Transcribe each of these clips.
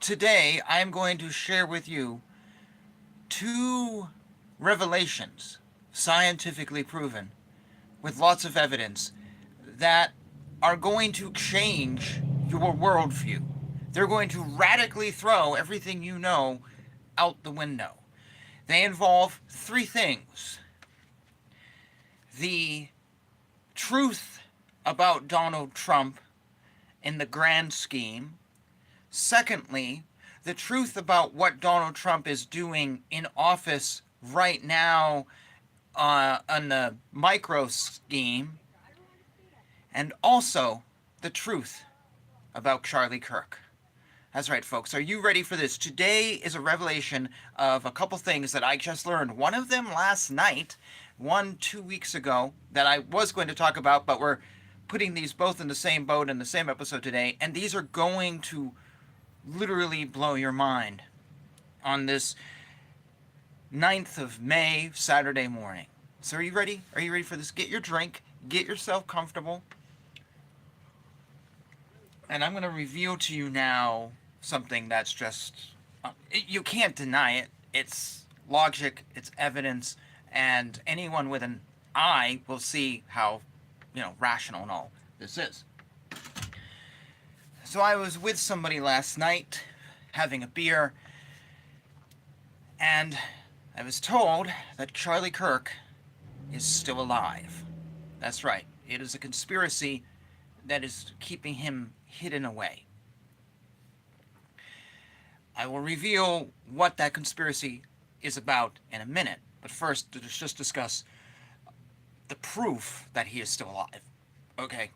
Today, I am going to share with you two revelations, scientifically proven, with lots of evidence, that are going to change your worldview. They're going to radically throw everything you know out the window. They involve three things: the truth about Donald Trump in the grand scheme. Secondly, the truth about what Donald Trump is doing in office right now on the micro scheme. And also the truth about Charlie Kirk. That's right, folks. Are you ready for this? Today is a revelation of a couple things that I just learned. One of them last night, one 2 weeks ago, that I was going to talk about, but we're putting these both in the same boat in the same episode today. And these are going to literally blow your mind on this 9th of May, Saturday morning. So are you ready? Are you ready for this? Get your drink, get yourself comfortable. And I'm going to reveal to you now something that's just, you can't deny it. It's logic, it's evidence, and anyone with an eye will see how, rational and all this is. So I was with somebody last night having a beer, and I was told that Charlie Kirk is still alive. That's right. It is a conspiracy that is keeping him hidden away. I will reveal what that conspiracy is about in a minute, but first, let's just discuss the proof that he is still alive. Okay.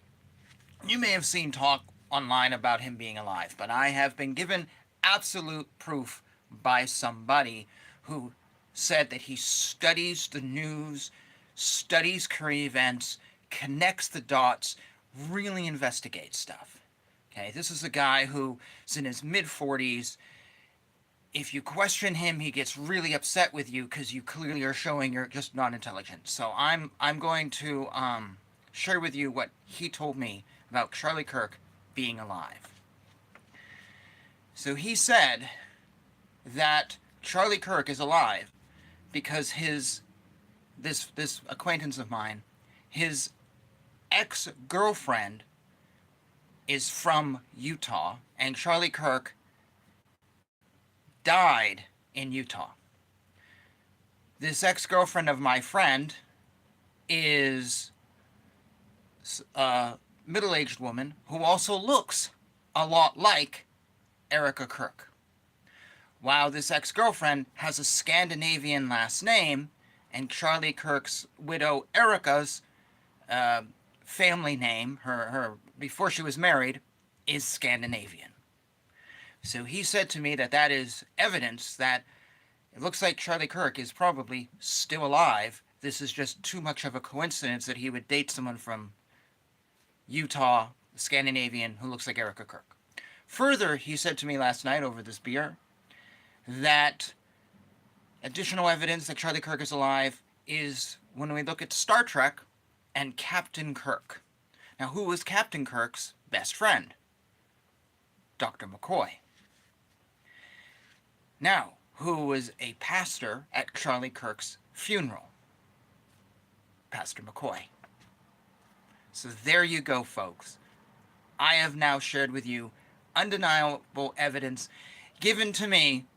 You may have seen talk online about him being alive, but I have been given absolute proof by somebody who said that he studies the news, studies current events, connects the dots, really investigates stuff. Okay, this is a guy who is in his mid-40s. If you question him, he gets really upset with you because you clearly are showing you're just not intelligent. So I'm going to share with you what he told me about Charlie Kirk being alive. So he said that Charlie Kirk is alive because this acquaintance of mine, his ex-girlfriend is from Utah, and Charlie Kirk died in Utah. This ex-girlfriend of my friend is a middle-aged woman who also looks a lot like Erica Kirk. While this ex-girlfriend has a Scandinavian last name, and Charlie Kirk's widow Erica's family name, her before she was married, is Scandinavian. So he said to me that that is evidence that it looks like Charlie Kirk is probably still alive. This is just too much of a coincidence that he would date someone from Utah, Scandinavian, who looks like Erica Kirk. Further, he said to me last night over this beer that additional evidence that Charlie Kirk is alive is when we look at Star Trek and Captain Kirk. Now, who was Captain Kirk's best friend? Dr. McCoy. Now, who was a pastor at Charlie Kirk's funeral? Pastor McCoy. So there you go, folks. I have now shared with you undeniable evidence given to me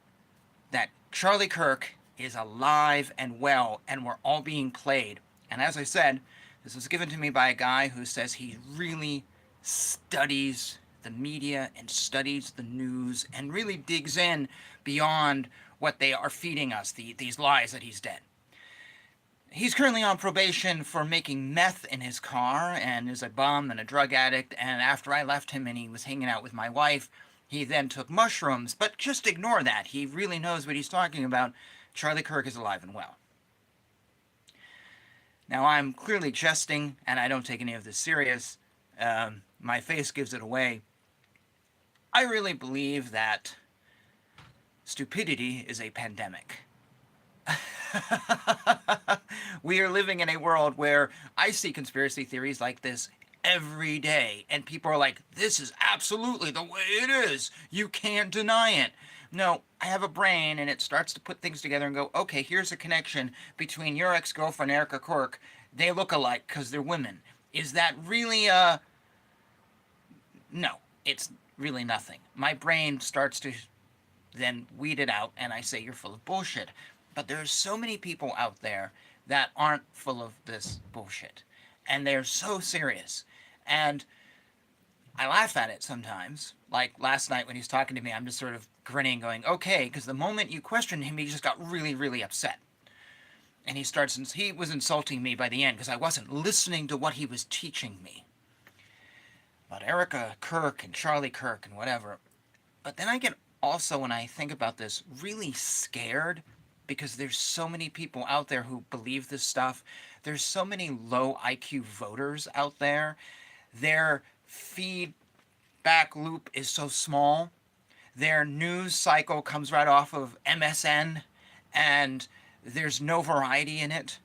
that Charlie Kirk is alive and well, and we're all being played. And as I said, this was given to me by a guy who says he really studies the media and studies the news and really digs in beyond what they are feeding us, these lies that he's dead. He's currently on probation for making meth in his car and is a bum and a drug addict. And after I left him and he was hanging out with my wife, he then took mushrooms. But just ignore that. He really knows what he's talking about. Charlie Kirk is alive and well. Now, I'm clearly jesting, and I don't take any of this serious. My face gives it away. I really believe that stupidity is a pandemic. We are living in a world where I see conspiracy theories like this every day. And people are like, this is absolutely the way it is. You can't deny it. No, I have a brain and it starts to put things together and go, okay, here's a connection between your ex-girlfriend, Erica Quirk. They look alike because they're women. Is that really no, it's really nothing. My brain starts to then weed it out and I say, you're full of bullshit. But there's so many people out there that aren't full of this bullshit. And they're so serious. And I laugh at it sometimes. Like last night when he's talking to me, I'm just sort of grinning, going, okay, because the moment you questioned him, he just got really, really upset. And he was insulting me by the end because I wasn't listening to what he was teaching me. About Erica Kirk and Charlie Kirk and whatever. But then I get also, when I think about this, really scared because there's so many people out there who believe this stuff. There's so many low IQ voters out there. Their feedback loop is so small. Their news cycle comes right off of MSN, and there's no variety in it.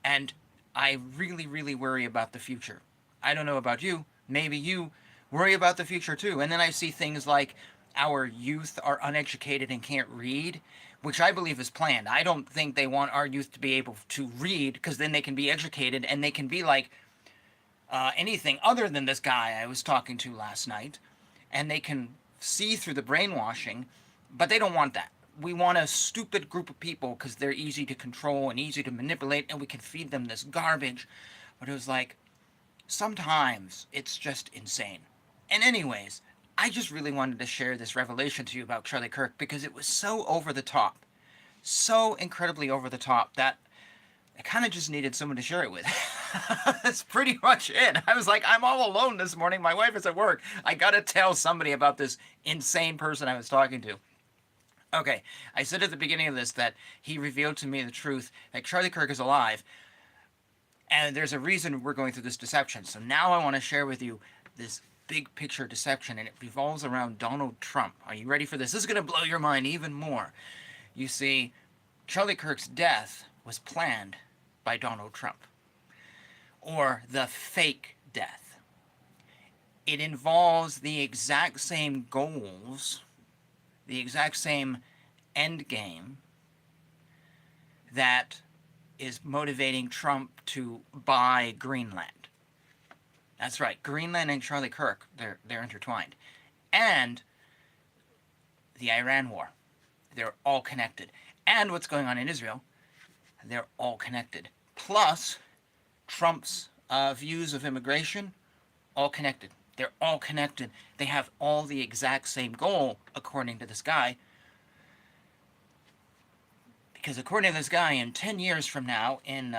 And I really, really worry about the future. I don't know about you. Maybe you worry about the future too. And then I see things like our youth are uneducated and can't read, which I believe is planned. I don't think they want our youth to be able to read because then they can be educated and they can be like anything other than this guy I was talking to last night, and they can see through the brainwashing, but they don't want that. We want a stupid group of people because they're easy to control and easy to manipulate, and we can feed them this garbage. But it was like, sometimes it's just insane. And anyways, I just really wanted to share this revelation to you about Charlie Kirk because it was so over the top. So incredibly over the top that I kind of just needed someone to share it with. That's pretty much it. I was like, I'm all alone this morning. My wife is at work. I gotta tell somebody about this insane person I was talking to. Okay, I said at the beginning of this that he revealed to me the truth that Charlie Kirk is alive. And there's a reason we're going through this deception. So now I want to share with you this big picture deception, and it revolves around Donald Trump. Are you ready for this? This is going to blow your mind even more. You see, Charlie Kirk's death was planned by Donald Trump, or the fake death. It involves the exact same goals, the exact same end game that is motivating Trump to buy Greenland. That's right, Greenland and Charlie Kirk, they're intertwined. And the Iran war. They're all connected. And what's going on in Israel, they're all connected. Plus, Trump's views of immigration, all connected. They're all connected. They have all the exact same goal, according to this guy. Because according to this guy, in 10 years from now, in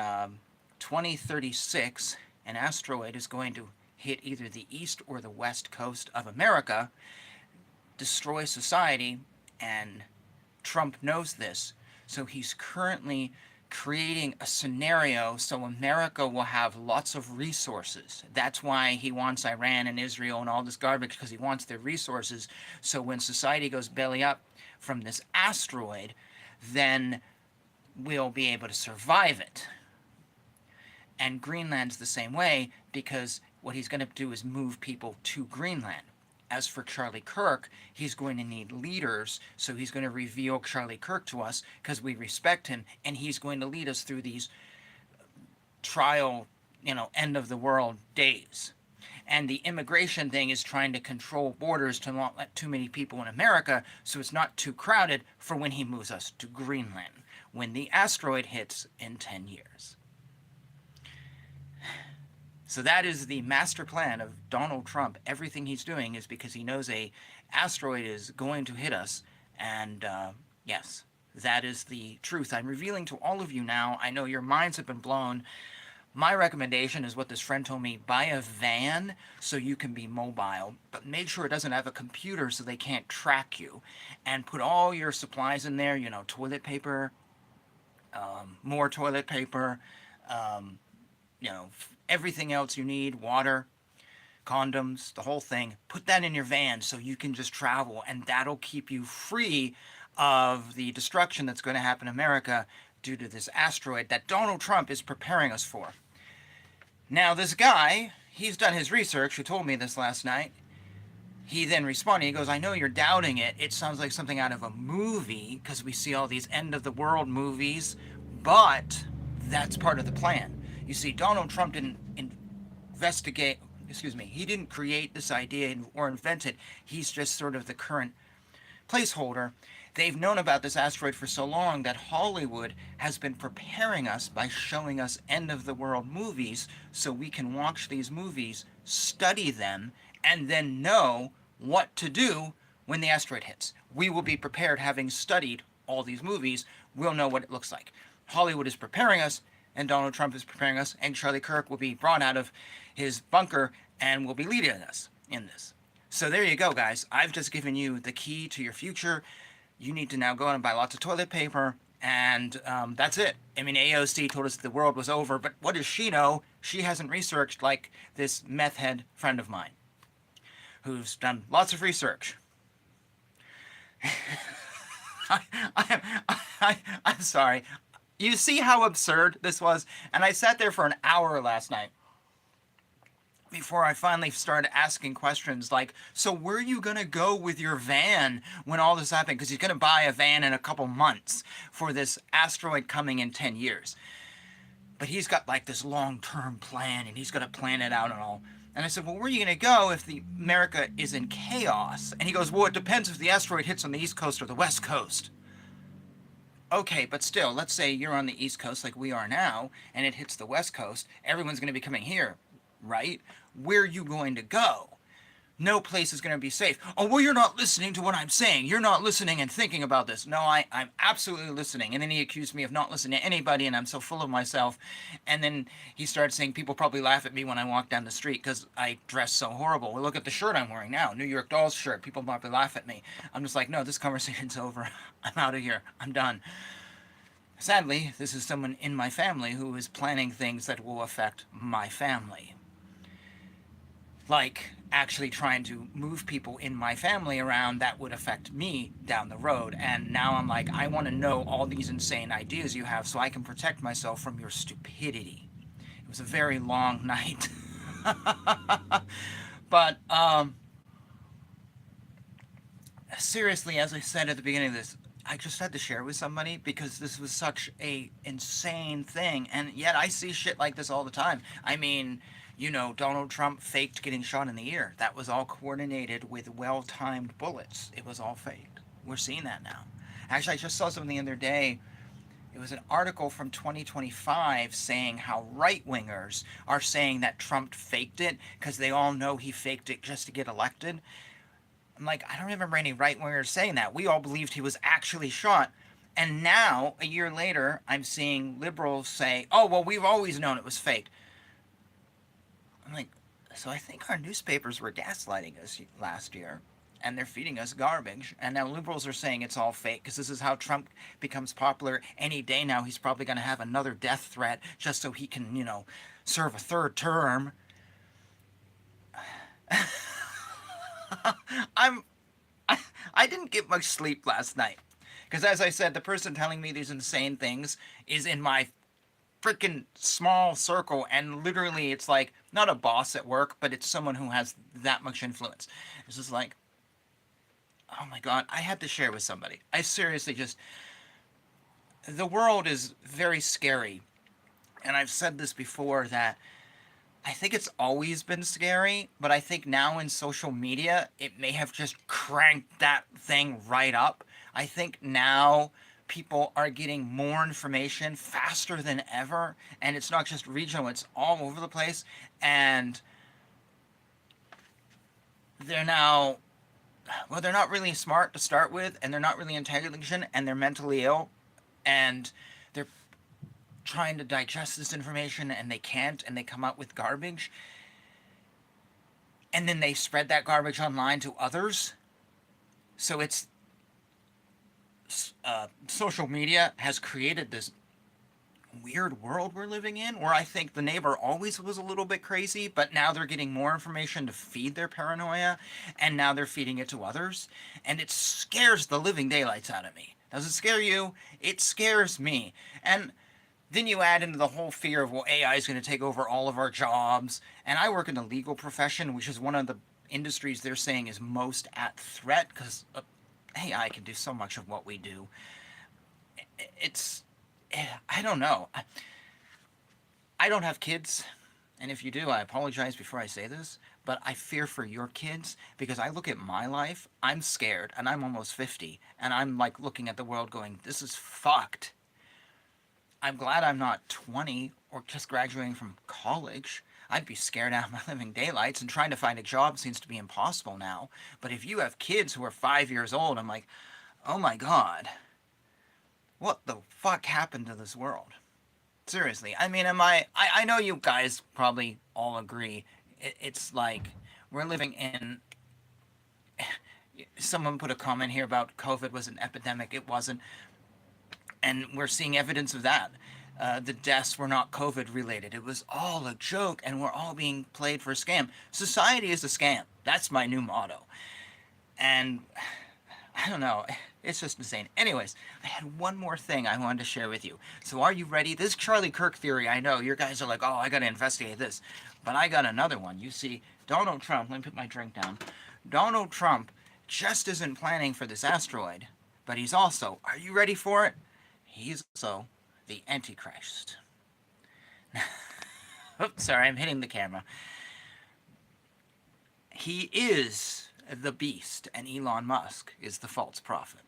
2036, an asteroid is going to hit either the east or the west coast of America, destroy society, and Trump knows this. So he's currently creating a scenario so America will have lots of resources. That's why he wants Iran and Israel and all this garbage, because he wants their resources. So when society goes belly up from this asteroid, then we'll be able to survive it. And Greenland's the same way, because what he's going to do is move people to Greenland. As for Charlie Kirk, he's going to need leaders, so he's going to reveal Charlie Kirk to us because we respect him, and he's going to lead us through these trial, end of the world days. And the immigration thing is trying to control borders to not let too many people in America, so it's not too crowded for when he moves us to Greenland, when the asteroid hits in 10 years. So that is the master plan of Donald Trump. Everything he's doing is because he knows a asteroid is going to hit us. And yes, that is the truth I'm revealing to all of you now. I know your minds have been blown. My recommendation is what this friend told me: buy a van so you can be mobile, but make sure it doesn't have a computer so they can't track you. And put all your supplies in there, toilet paper, more toilet paper, everything else you need, water, condoms, the whole thing. Put that in your van so you can just travel, and that'll keep you free of the destruction that's going to happen in America due to this asteroid that Donald Trump is preparing us for. Now, this guy, he's done his research. He told me this last night. He then responded, he goes, I know you're doubting it. It sounds like something out of a movie because we see all these end of the world movies, but that's part of the plan. You see, Donald Trump didn't investigate, excuse me, he didn't create this idea or invent it. He's just sort of the current placeholder. They've known about this asteroid for so long that Hollywood has been preparing us by showing us end of the world movies so we can watch these movies, study them, and then know what to do when the asteroid hits. We will be prepared having studied all these movies. We'll know what it looks like. Hollywood is preparing us, and Donald Trump is preparing us, and Charlie Kirk will be brought out of his bunker and will be leading us in this. So there you go, guys. I've just given you the key to your future. You need to now go out and buy lots of toilet paper, and that's it. I mean, AOC told us the world was over, but what does she know? She hasn't researched like this meth head friend of mine who's done lots of research. I'm sorry. You see how absurd this was? And I sat there for an hour last night before I finally started asking questions like, so where are you going to go with your van when all this happened? Because he's going to buy a van in a couple months for this asteroid coming in 10 years. But he's got like this long-term plan, and he's going to plan it out and all. And I said, well, where are you going to go if America is in chaos? And he goes, well, it depends if the asteroid hits on the East Coast or the West Coast. Okay, but still, let's say you're on the East Coast like we are now, and it hits the West Coast. Everyone's going to be coming here, right? Where are you going to go? No place is going to be safe. Oh, well, you're not listening to what I'm saying. You're not listening and thinking about this. No, I'm absolutely listening. And then he accused me of not listening to anybody, and I'm so full of myself. And then he started saying people probably laugh at me when I walk down the street because I dress so horrible. Well, look at the shirt I'm wearing now, New York Dolls shirt. People probably laugh at me. I'm just like, no, this conversation's over. I'm out of here. I'm done. Sadly, this is someone in my family who is planning things that will affect my family. Like actually trying to move people in my family around that would affect me down the road. And now I'm like, I want to know all these insane ideas you have so I can protect myself from your stupidity. It was a very long night. But seriously, as I said at the beginning of this, I just had to share it with somebody because this was such a insane thing, and yet I see shit like this all the time. I mean, you know, Donald Trump faked getting shot in the ear. That was all coordinated with well-timed bullets. It was all faked. We're seeing that now. Actually, I just saw something the other day. It was an article from 2025 saying how right-wingers are saying that Trump faked it because they all know he faked it just to get elected. I'm like, I don't remember any right-wingers saying that. We all believed he was actually shot. And now, a year later, I'm seeing liberals say, oh, well, we've always known it was faked. I'm like, so I think our newspapers were gaslighting us last year, and they're feeding us garbage. And now liberals are saying it's all fake because this is how Trump becomes popular. Any day now, he's probably going to have another death threat just so he can, you know, serve a third term. I didn't get much sleep last night because, as I said, the person telling me these insane things is in my freaking small circle, and literally it's like not a boss at work, but it's someone who has that much influence. It's just like, oh my god, I had to share with somebody. I seriously just, the world is very scary, and I've said this before that I think it's always been scary, but I think now in social media it may have just cranked that thing right up. I think now people are getting more information faster than ever, and it's not just regional, it's all over the place. And they're now, well, they're not really smart to start with, and they're not really intelligent, and they're mentally ill, and they're trying to digest this information, and they can't, and they come out with garbage, and then they spread that garbage online to others. So it's social media has created this weird world we're living in where I think the neighbor always was a little bit crazy, but now they're getting more information to feed their paranoia, and now they're feeding it to others, and it scares the living daylights out of me. Does it scare you? It scares me. And Then you add into the whole fear of, well, AI is going to take over all of our jobs. And I work in the legal profession, which is one of the industries they're saying is most at threat because AI can do so much of what we do. It's, I don't know. I don't have kids. And if you do, I apologize before I say this, but I fear for your kids because I look at my life, I'm scared, and I'm almost 50, and I'm like looking at the world going, this is fucked. I'm glad I'm not 20 or just graduating from college. I'd be scared out of my living daylights, and trying to find a job seems to be impossible now. But if you have kids who are 5 years old, I'm like, oh my god, what the fuck happened to this world? Seriously, I mean, I know you guys probably all agree. It's like we're living in. Someone put a comment here about COVID was an epidemic. It wasn't. And we're seeing evidence of that. The deaths were not COVID related. It was all a joke, and we're all being played for a scam. Society is a scam. That's my new motto. And I don't know. It's just insane. Anyways, I had one more thing I wanted to share with you. So are you ready? This Charlie Kirk theory, I know. You guys are like, oh, I got to investigate this. But I got another one. You see, Donald Trump, let me put my drink down. Donald Trump just isn't planning for this asteroid, but he's also, are you ready for it? He's also the Antichrist. Oops, sorry, I'm hitting the camera. He is the beast, and Elon Musk is the false prophet.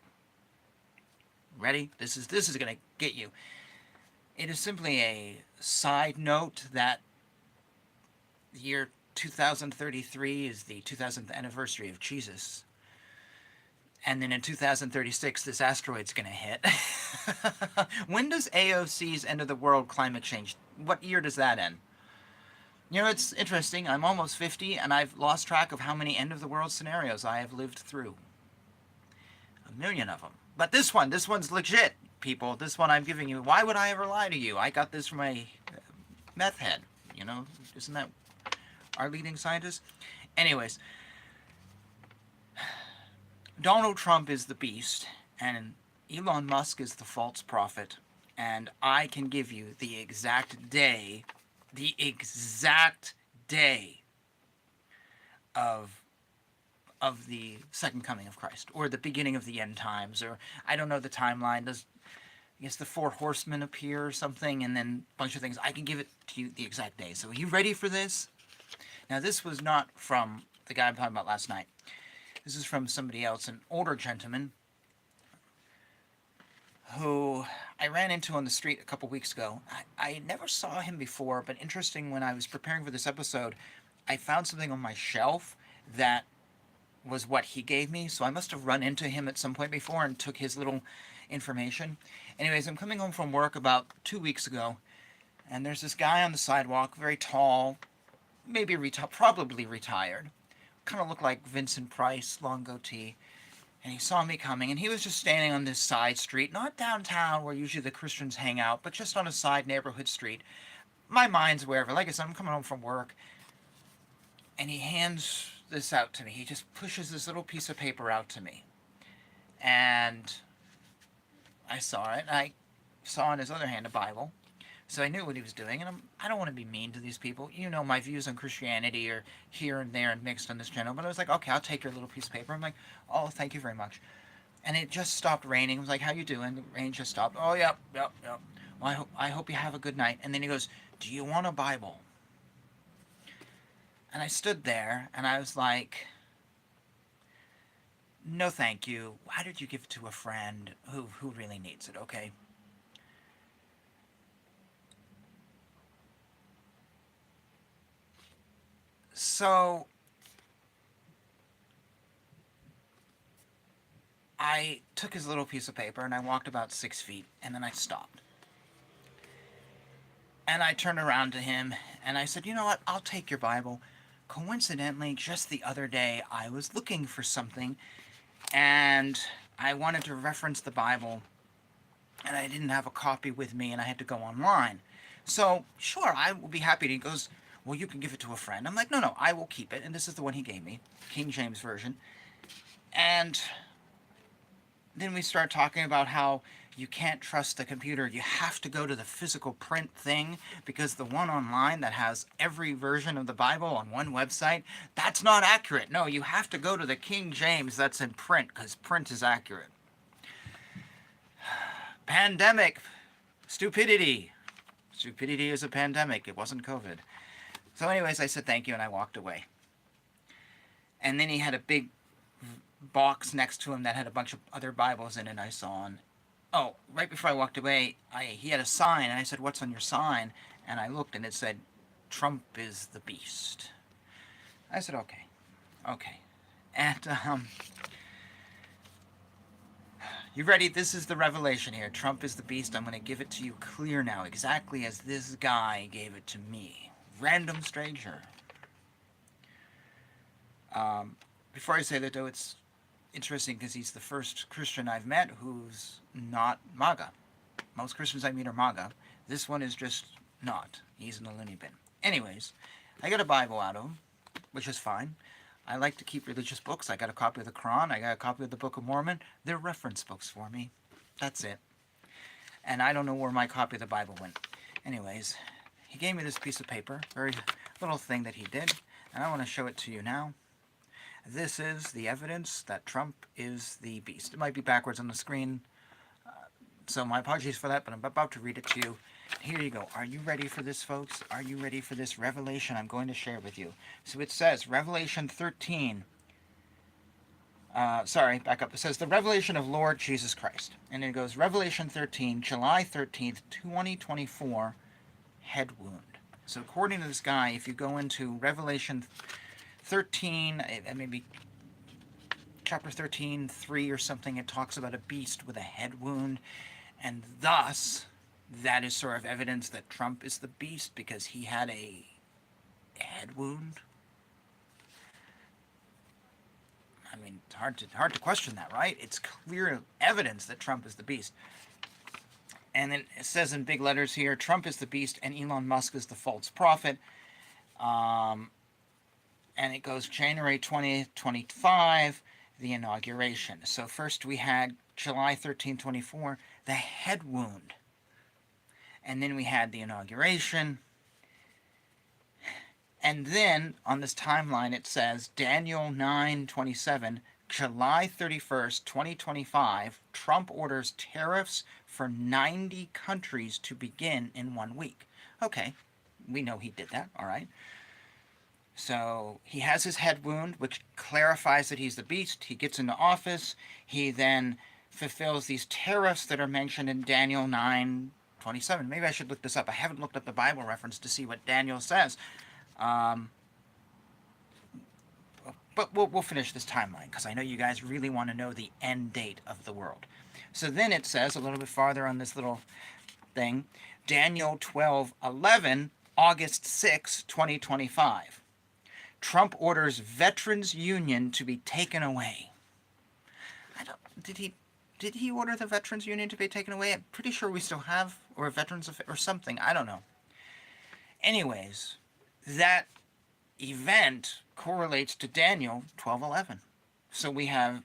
Ready? This is gonna get you. It is simply a side note that the year 2033 is the 2000th anniversary of Jesus. And then in 2036, this asteroid's going to hit. When does AOC's End of the World climate change? What year does that end? You know, it's interesting. I'm almost 50, and I've lost track of how many end of the world scenarios I have lived through. A million of them. But this one's legit, people. This one I'm giving you. Why would I ever lie to you? I got this from a meth head. You know, isn't that our leading scientist? Anyways, Donald Trump is the beast, and Elon Musk is the false prophet, and I can give you the exact day of the second coming of Christ, or the beginning of the end times, or I don't know the timeline. Does I guess the four horsemen appear or something, and then a bunch of things. I can give it to you the exact day. So are you ready for this? Now, this was not from the guy I'm talking about last night. This is from somebody else, an older gentleman who I ran into on the street a couple weeks ago. I never saw him before, but interesting, when I was preparing for this episode, I found something on my shelf that was what he gave me, so I must have run into him at some point before and took his little information. Anyways, I'm coming home from work about 2 weeks ago, and there's this guy on the sidewalk, very tall, maybe probably retired. Kind of looked like Vincent Price, long goatee. And he saw me coming, and he was just standing on this side street, not downtown where usually the Christians hang out, but just on a side neighborhood street. My mind's wherever. Like I said, I'm coming home from work, and he hands this out to me. He just pushes this little piece of paper out to me. And I saw it, and I saw in his other hand a Bible. So I knew what he was doing, and I don't want to be mean to these people. You know, my views on Christianity are here and there and mixed on this channel, but I was like, okay, I'll take your little piece of paper. I'm like, oh, thank you very much. And it just stopped raining. I was like, how you doing? The rain just stopped. Oh, yep. Well, I hope you have a good night. And then he goes, do you want a Bible? And I stood there, and I was like, no, thank you. Why did you give it to a friend who really needs it, okay? So I took his little piece of paper and I walked about 6 feet, and then I stopped. And I turned around to him and I said, you know what? I'll take your Bible. Coincidentally, just the other day, I was looking for something and I wanted to reference the Bible, and I didn't have a copy with me, and I had to go online. So, sure, I will be happy to. He goes, well, you can give it to a friend. I'm like, no, I will keep it. And this is the one he gave me, King James Version. And then we start talking about how you can't trust the computer. You have to go to the physical print thing because the one online that has every version of the Bible on one website, that's not accurate. No, you have to go to the King James that's in print because print is accurate. Pandemic. Stupidity. Stupidity is a pandemic. It wasn't COVID. So anyways, I said thank you and I walked away. And then he had a big box next to him that had a bunch of other Bibles in it I saw. And oh, right before I walked away, he had a sign, and I said, "What's on your sign?" And I looked, and it said, "Trump is the beast." I said, "Okay, okay." And you ready? This is the revelation here. Trump is the beast. I'm going to give it to you clear now, exactly as this guy gave it to me. Random stranger. Before I say that, though, it's interesting because he's the first Christian I've met who's not MAGA. Most Christians I meet are MAGA. This one is just not. He's in the loony bin. Anyways, I got a Bible out of him, which is fine. I like to keep religious books. I got a copy of the Quran. I got a copy of the Book of Mormon. They're reference books for me. That's it. And I don't know where my copy of the Bible went. Anyways, he gave me this piece of paper, very little thing that he did, and I want to show it to you now. This is the evidence that Trump is the beast. It might be backwards on the screen, so my apologies for that, but I'm about to read it to you. Here you go. Are you ready for this, folks? Are you ready for this revelation I'm going to share with you? So it says, Revelation 13. Back up. It says, the revelation of Lord Jesus Christ. And it goes, Revelation 13, July 13th, 2024, head wound. So according to this guy, if you go into Revelation 13, maybe chapter 13, 3 or something, it talks about a beast with a head wound, and thus that is sort of evidence that Trump is the beast because he had a head wound. I mean, it's hard to question that, right? It's clear evidence that Trump is the beast. And then it says in big letters here, Trump is the beast and Elon Musk is the false prophet. And it goes January 20th, 25, the inauguration. So first we had July 13, 24, the head wound. And then we had the inauguration. And then on this timeline it says Daniel 9:27, July 31st, 2025, Trump orders tariffs for 90 countries to begin in 1 week. Okay, we know he did that, all right. So he has his head wound, which clarifies that he's the beast. He gets into office. He then fulfills these tariffs that are mentioned in Daniel 9:27. Maybe I should look this up. I haven't looked up the Bible reference to see what Daniel says. But we'll finish this timeline because I know you guys really want to know the end date of the world. So then it says a little bit farther on this little thing, Daniel 12:11, August 6, 2025. Trump orders Veterans Union to be taken away. Did he order the Veterans Union to be taken away? I'm pretty sure we still have, or Veterans or something. I don't know. Anyways, that event correlates to Daniel 12:11. So we have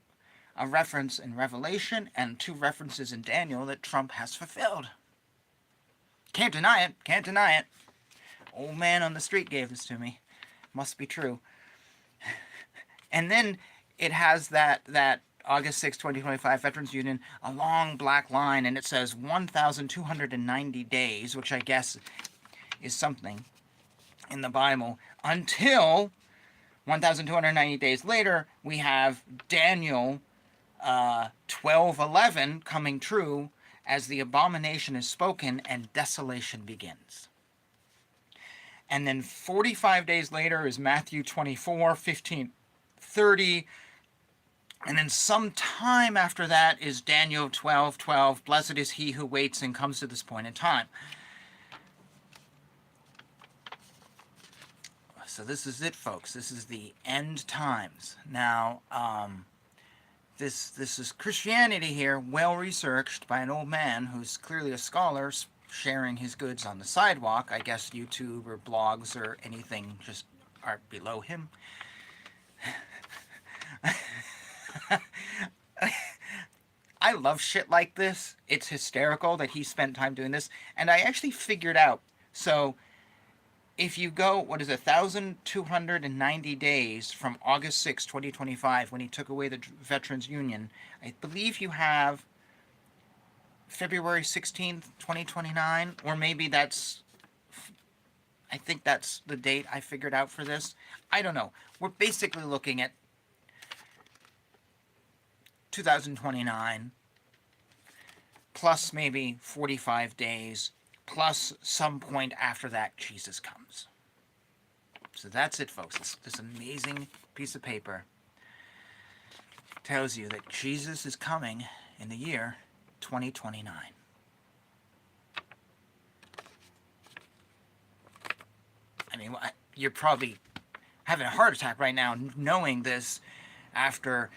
a reference in Revelation and 2 references in Daniel that Trump has fulfilled. Can't deny it. Can't deny it. Old man on the street gave this to me. Must be true. And then it has that August 6, 2025 Veterans Union, a long black line, and it says 1,290 days, which I guess is something in the Bible, until 1,290 days later, we have Daniel 12:11 coming true as the abomination is spoken and desolation begins. And then 45 days later is Matthew 24:15, 30. And then sometime after that is Daniel 12:12. Blessed is he who waits and comes to this point in time. So this is it, folks. This is the end times. Now, this is Christianity here, well researched by an old man who's clearly a scholar, sharing his goods on the sidewalk. I guess YouTube or blogs or anything just are below him. I love shit like this. It's hysterical that he spent time doing this. And I actually figured out. So if you go, what is it, 1,290 days from August 6, 2025, when he took away the Veterans Union, I believe you have February 16th, 2029, or maybe that's, I think that's the date I figured out for this. I don't know. We're basically looking at 2029 plus maybe 45 days plus some point after that Jesus comes. So that's it, folks. This amazing piece of paper tells you that Jesus is coming in the year 2029. I mean, you're probably having a heart attack right now knowing this after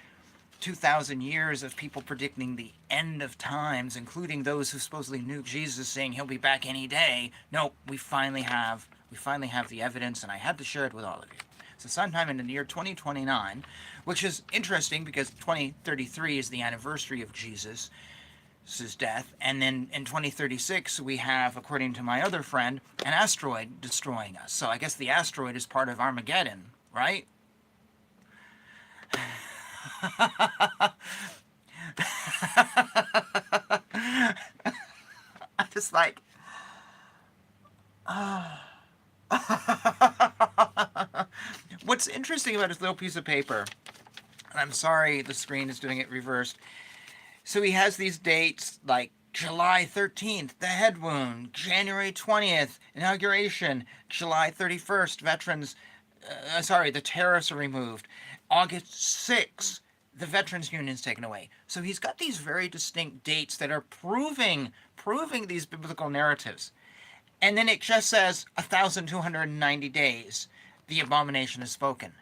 2,000 years of people predicting the end of times, including those who supposedly knew Jesus, saying he'll be back any day. No, we finally have the evidence, and I had to share it with all of you. So sometime in the year 2029, which is interesting because 2033 is the anniversary of Jesus' death, and then in 2036 we have, according to my other friend, an asteroid destroying us. So I guess the asteroid is part of Armageddon, right? I'm just like, what's interesting about this little piece of paper, and I'm sorry the screen is doing it reversed. So he has these dates like July 13th, the head wound, January 20th, inauguration, July 31st, veterans, the tariffs are removed, August 6th, the Veterans Union's taken away. So he's got these very distinct dates that are proving these biblical narratives. And then it just says 1,290 days, the abomination is spoken.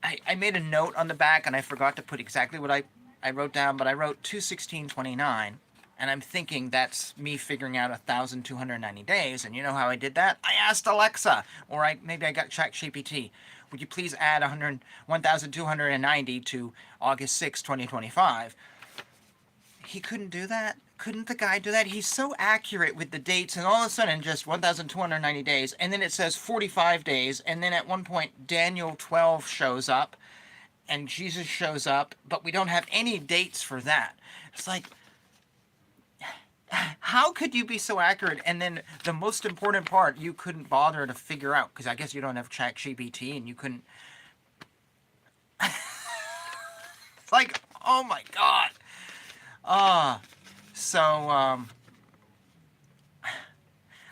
I made a note on the back, and I forgot to put exactly what I wrote down, but I wrote 2/16/29, and I'm thinking that's me figuring out 1,290 days. And you know how I did that? I asked Alexa, or maybe I got ChatGPT. Would you please add 1,290 to August 6, 2025? He couldn't do that. Couldn't the guy do that? He's so accurate with the dates, and all of a sudden just 1,290 days, and then it says 45 days, and then at one point Daniel 12 shows up, and Jesus shows up, but we don't have any dates for that. It's like, how could you be so accurate? And then the most important part, you couldn't bother to figure out, because I guess you don't have ChatGPT, and you couldn't. It's like, oh my God.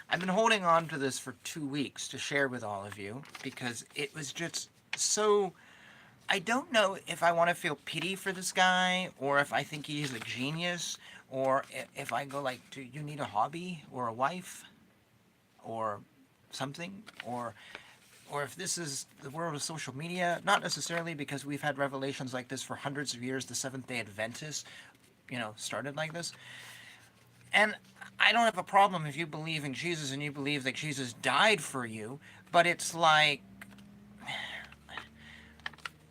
I've been holding on to this for 2 weeks to share with all of you because it was just so. I don't know if I want to feel pity for this guy or if I think he's a genius or if I go like, do you need a hobby or a wife or something, or if this is the world of social media. Not necessarily, because we've had revelations like this for hundreds of years. The Seventh-day Adventists, started like this. And I don't have a problem if you believe in Jesus and you believe that Jesus died for you, but it's like,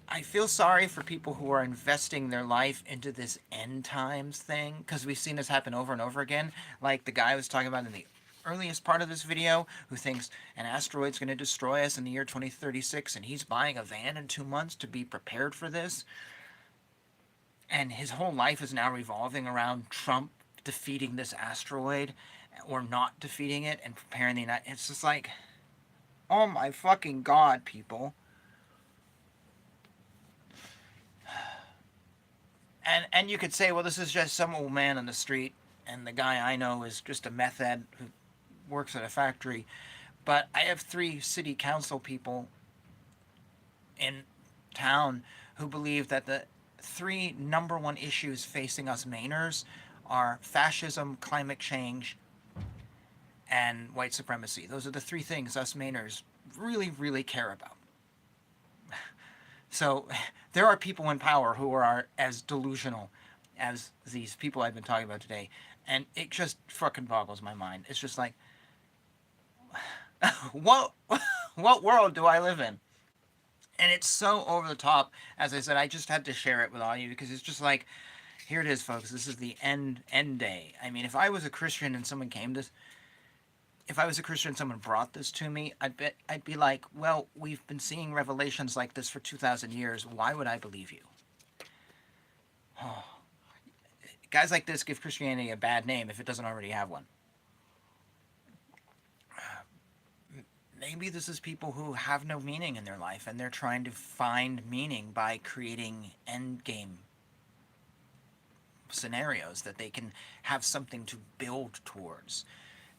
I feel sorry for people who are investing their life into this end times thing, because we've seen this happen over and over again. Like the guy I was talking about in the earliest part of this video, who thinks an asteroid's going to destroy us in the year 2036, and he's buying a van in 2 months to be prepared for this. And his whole life is now revolving around Trump defeating this asteroid or not defeating it and preparing the United. It's just like, oh my fucking God, people. And you could say, well, this is just some old man on the street, and the guy I know is just a meth head who works at a factory. But I have 3 city council people in town who believe that the 3 number 1 issues facing us Mainers are fascism, climate change, and white supremacy. Those are the 3 things us Mainers really, really care about. So there are people in power who are as delusional as these people I've been talking about today. And it just fucking boggles my mind. It's just like, what world do I live in? And it's so over the top. As I said, I just had to share it with all you because it's just like, here it is, folks. This is the end day. I mean, if I was a Christian and someone came to, if I was a Christian and someone brought this to me, I'd be like, well, we've been seeing revelations like this for 2,000 years. Why would I believe you? Oh. Guys like this give Christianity a bad name if it doesn't already have one. Maybe this is people who have no meaning in their life and they're trying to find meaning by creating endgame scenarios that they can have something to build towards.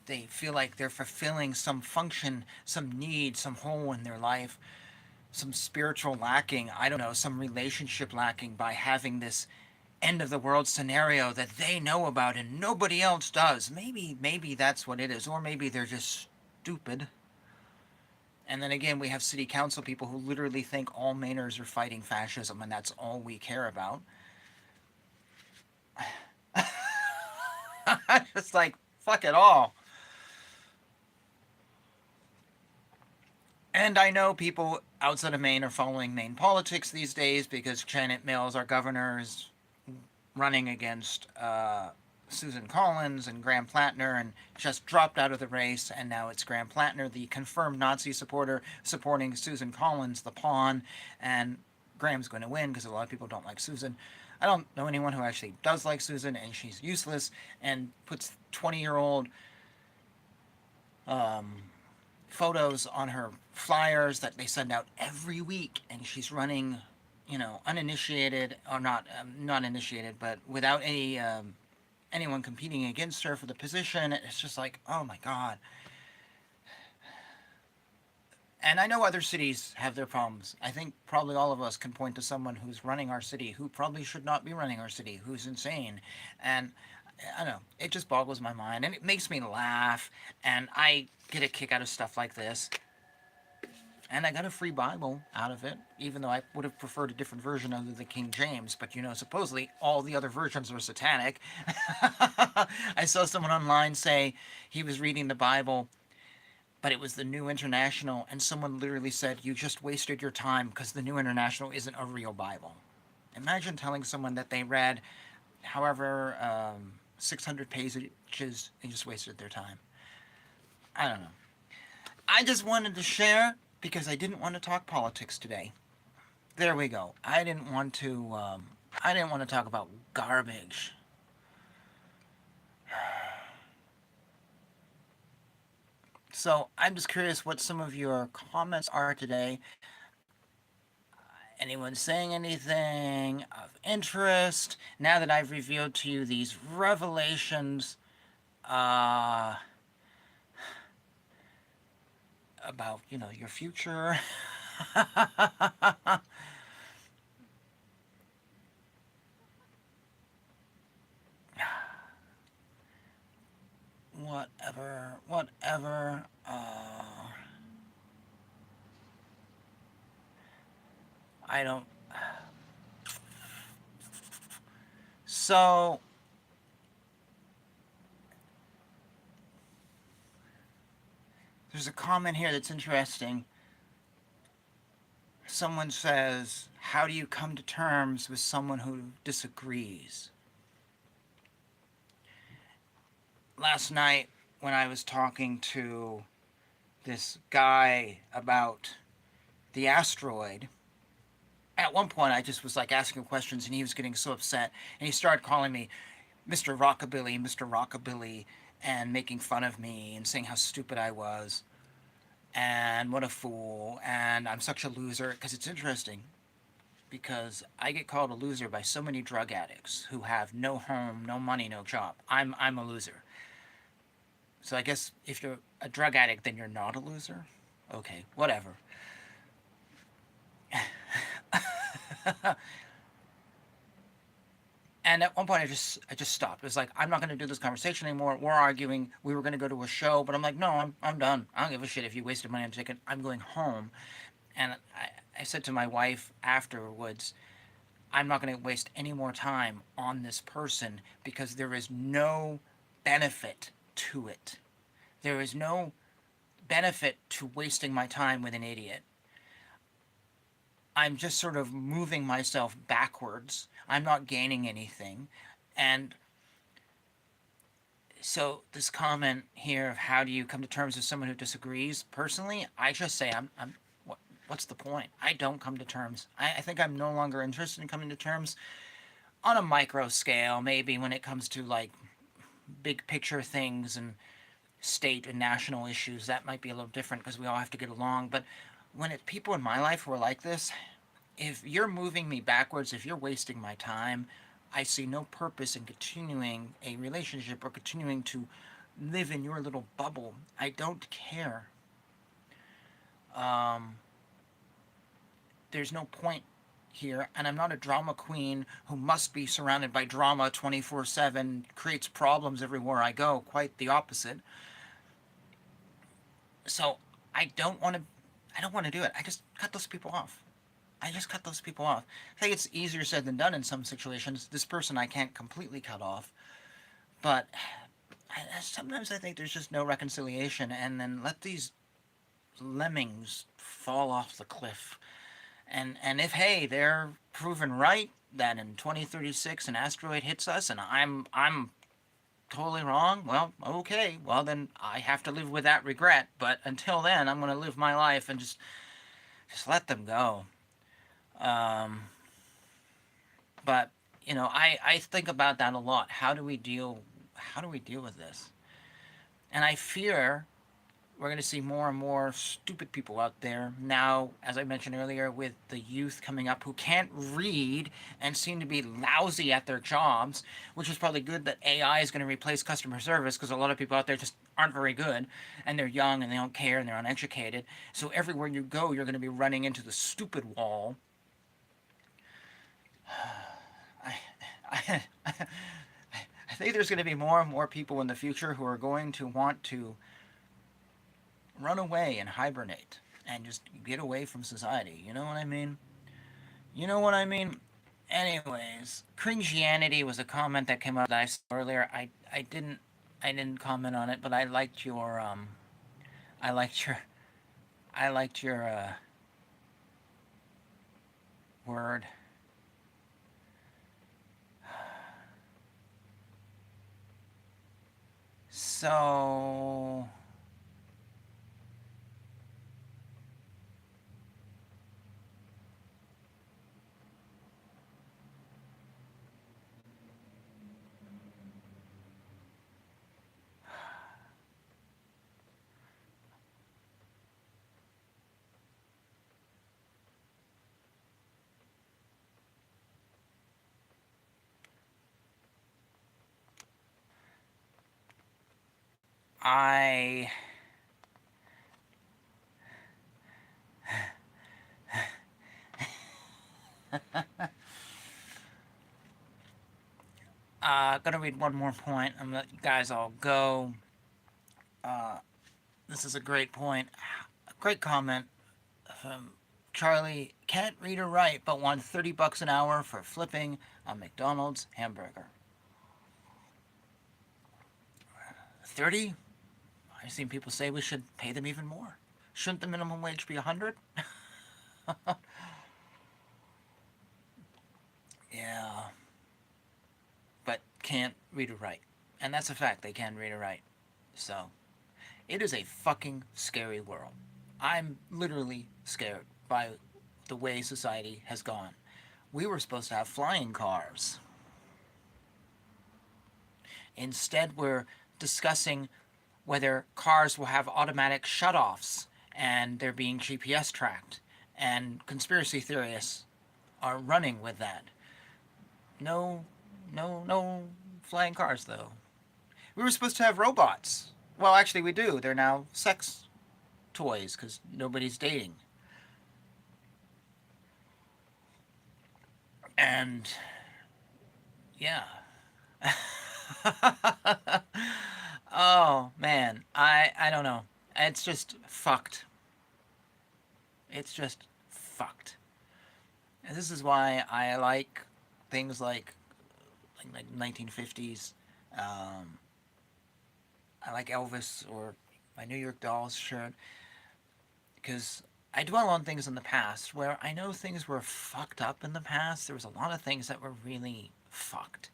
They feel like they're fulfilling some function, some need, some hole in their life, some spiritual lacking, I don't know, some relationship lacking by having this end of the world scenario that they know about and nobody else does. Maybe that's what it is, or maybe they're just stupid. And then again, we have city council people who literally think all Mainers are fighting fascism and that's all we care about. Just like, fuck it all. And I know people outside of Maine are following Maine politics these days because Janet Mills, our governor, is running against Susan Collins and Graham Plattner and just dropped out of the race. And now it's Graham Plattner, the confirmed Nazi supporter, supporting Susan Collins, the pawn. And Graham's going to win because a lot of people don't like Susan. I don't know anyone who actually does like Susan, and she's useless and puts 20-year-old photos on her flyers that they send out every week, and she's running, uninitiated or not initiated, but without any anyone competing against her for the position. It's just like, oh my god. And I know other cities have their problems. I think probably all of us can point to someone who's running our city who probably should not be running our city, who's insane. And I don't know, it just boggles my mind and it makes me laugh. And I get a kick out of stuff like this. And I got a free Bible out of it, even though I would have preferred a different version other than King James. But supposedly all the other versions are satanic. I saw someone online say he was reading the Bible, but it was the New International, and someone literally said, you just wasted your time because the New International isn't a real Bible. Imagine telling someone that they read however 600 pages and just wasted their time. I don't know. I just wanted to share because I didn't want to talk politics today. There we go. I didn't want to talk about garbage. So I'm just curious what some of your comments are today. Anyone saying anything of interest now that I've revealed to you these revelations about your future? Whatever. I don't. So, there's a comment here that's interesting. Someone says, how do you come to terms with someone who disagrees? Last night, when I was talking to this guy about the asteroid, at one point I just was like asking him questions and he was getting so upset and he started calling me Mr. Rockabilly, and making fun of me and saying how stupid I was and what a fool and I'm such a loser. Because it's interesting because I get called a loser by so many drug addicts who have no home, no money, no job. I'm a loser. So I guess if you're a drug addict, then you're not a loser? Okay, whatever. And at one point, I just stopped. It was like, I'm not going to do this conversation anymore. We're arguing. We were going to go to a show, but I'm like, no, I'm done. I don't give a shit if you wasted money on a ticket. I'm going home. And I said to my wife afterwards, I'm not going to waste any more time on this person because there is no benefit to it. There is no benefit to wasting my time with an idiot. I'm just sort of moving myself backwards. I'm not gaining anything. And so this comment here of how do you come to terms with someone who disagrees, personally, I just say what's the point? I don't come to terms. I think I'm no longer interested in coming to terms on a micro scale, maybe when it comes to like big picture things and state and national issues. That might be a little different because we all have to get along. But when it's people in my life who are like this, if you're moving me backwards, if you're wasting my time, I see no purpose in continuing a relationship or continuing to live in your little bubble. I don't care. Um, there's no point here, and I'm not a drama queen who must be surrounded by drama 24/7, creates problems everywhere I go. Quite the opposite. So I don't want to. I don't want to do it. I just cut those people off. I just cut those people off. I think it's easier said than done in some situations. This person I can't completely cut off, but sometimes I think there's just no reconciliation, and then let these lemmings fall off the cliff. And if hey, they're proven right that in 2036 an asteroid hits us, and I'm totally wrong, well, okay, well then I have to live with that regret. But until then, I'm gonna live my life and just let them go. Um, but I think about that a lot. How do we deal with this? And I fear we're going to see more and more stupid people out there now, as I mentioned earlier, with the youth coming up who can't read and seem to be lousy at their jobs, which is probably good that AI is going to replace customer service because a lot of people out there just aren't very good and they're young and they don't care and they're uneducated. So everywhere you go, you're going to be running into the stupid wall. I, I, I think there's going to be more and more people in the future who are going to want to run away and hibernate and just get away from society. You know what I mean? You know what I mean? Anyways, cringianity was a comment that came up that I saw earlier. I didn't comment on it, but I liked your I liked your word. So I gonna read one more point. I'm gonna let you guys all go. Uh, this is a great point. A great comment from Charlie. Can't read or write, but won $30 an hour for flipping a McDonald's hamburger. 30? I've seen people say we should pay them even more. Shouldn't the minimum wage be 100? Yeah, but can't read or write. And that's a fact, they can read or write. So, it is a fucking scary world. I'm literally scared by the way society has gone. We were supposed to have flying cars. Instead, we're discussing whether cars will have automatic shutoffs and they're being GPS tracked. And conspiracy theorists are running with that. No, no flying cars, though. We were supposed to have robots. Well, actually, we do. They're now sex toys because nobody's dating. And yeah. Oh man, I don't know. It's just fucked. It's just fucked. And this is why I like things like 1950s. Um, I like Elvis or my New York Dolls shirt because I dwell on things in the past where I know things were fucked up in the past. There was a lot of things that were really fucked.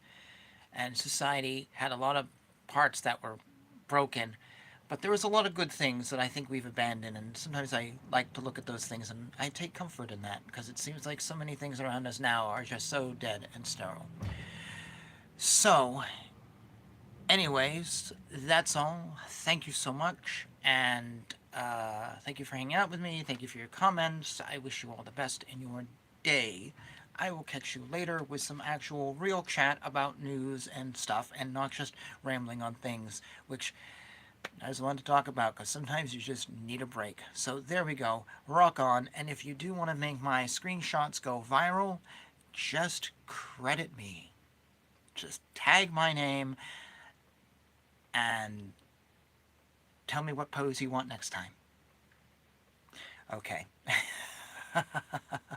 And society had a lot of parts that were broken. But there was a lot of good things that I think we've abandoned, and sometimes I like to look at those things and I take comfort in that because it seems like so many things around us now are just so dead and sterile. So, anyways, that's all. Thank you so much, and thank you for hanging out with me. Thank you for your comments. I wish you all the best in your day. I will catch you later with some actual real chat about news and stuff, and not just rambling on things, which I just wanted to talk about because sometimes you just need a break. So there we go. Rock on. And if you do want to make my screenshots go viral, just credit me. Just tag my name and tell me what pose you want next time. Okay.